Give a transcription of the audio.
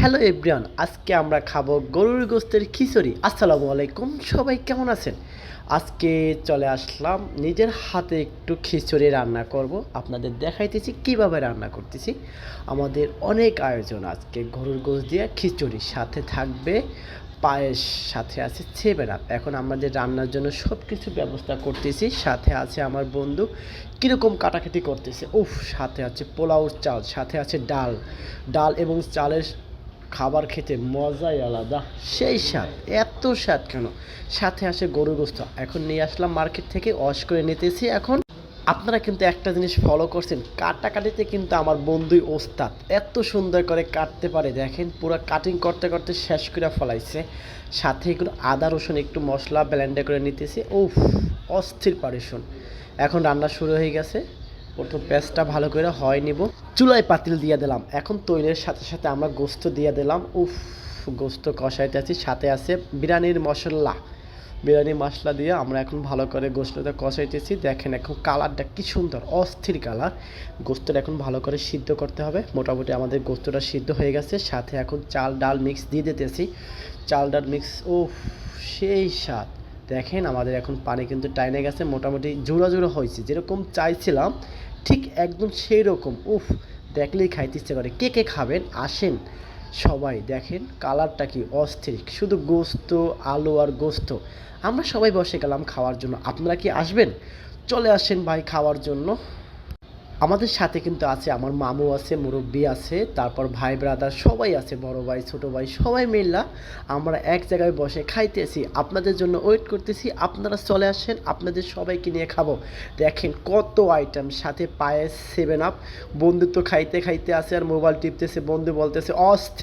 Hello everyone, আজকে আমরা খাবো গরুর গোস্তের খিচুড়ি। আসসালামু আলাইকুম, সবাই কেমন আছেন? আজকে চলে আসলাম, নিজের হাতে একটু খিচুড়ি রান্না করব, আপনাদের দেখাইতেছি কিভাবে রান্না করতেছি। আমাদের অনেক আয়োজন আজকে, গরুর গোস্ত দিয়ে খিচুড়ি, সাথে থাকবে পায়েস, সাথে আছে সেভেন আপ। এখন আমাদের রান্নার জন্য সব কিছু ব্যবস্থা করতেছি। সাথে আছে আমার বন্ধু কীরকম কাটাকাটি করতেছে, উফ, সাথে আছে পোলাওর চাল, সাথে আছে ডাল। ডাল এবং চালের খাবার খেতে মজাই আলাদা, সেই স্বাদ। এত স্বাদ কেন? সাথে আসে গরুর গোস্ত, এখন নিয়ে আসলাম মার্কেট থেকে, ওয়াশ করে নিতেছি। এখন আপনারা কিন্তু একটা জিনিস ফলো করছেন, কাটাকাটিতে কিন্তু আমার বন্ধুই ওস্তাদ, এত সুন্দর করে কাটতে পারে। দেখেন পুরো কাটিং করতে করতে শেষ করে ফেলাইছে। সাথে এগুলো আদা রসুন একটু মশলা ব্লেন্ডে করে নিতেছি। উফ, অস্থির পারেশন। এখন রান্না শুরু হয়ে গেছে। প্রথম পেঁয়াজটা ভালো করে হয় নিব, চুলায় পাতিল দিয়ে দিলাম। এখন তৈলের সাথে সাথে আমরা গোস্ত দিয়ে দিলাম। উফ, গোস্ত কষাইতে আছি, সাথে আছে বিরিয়ানির মশলা। বিরিয়ানি মশলা দিয়ে আমরা এখন ভালো করে গোস্তটা কষাইতেছি। দেখেন এখন কালারটা কি সুন্দর, অস্থির কালার। গোস্তটা এখন ভালো করে সিদ্ধ করতে হবে। মোটামুটি আমাদের গোস্তটা সিদ্ধ হয়ে গেছে। সাথে এখন চাল ডাল মিক্স দিয়ে দিতেছি। চাল ডাল মিক্স, উফ, সেই স্বাদ। দেখেন আমাদের এখন পানি কিন্তু টাইনে গেছে, মোটামুটি জোড়া জোড়া হয়েছে, যেরকম চাইছিলাম ঠিক একদম সেই রকম। উফ, দেখলেই খাইতে ইচ্ছে করে। কে কে খাবেন আসেন সবাই। দেখেন কালারটা কি অস্থির, শুধু গোস্ত, আলু আর গোস্ত। আমরা সবাই বসে গেলাম খাওয়ার জন্য, আপনারা কি আসবেন? চলে আসেন ভাই খাওয়ার জন্য। আমাদের সাথে কিন্তু আছে আমার মামু আছে, মুরব্বি আছে, তারপর ভাই ব্রাদার সবাই আছে, বড় ভাই ছোট ভাই সবাই মিল্লা আমরা এক জায়গায় বসে খাইতেছি, আপনাদের জন্য ওয়েট করতেছি। আপনারা চলে আসেন, আপনাদের সবাইকে নিয়ে খাবো। দেখেন কত আইটেম, সাথে পায়েস, সেভেন আপ। বন্ধু তো খাইতে খাইতে আছে আর মোবাইল টিপতেছে, বন্ধু বলতেছে অস্থির।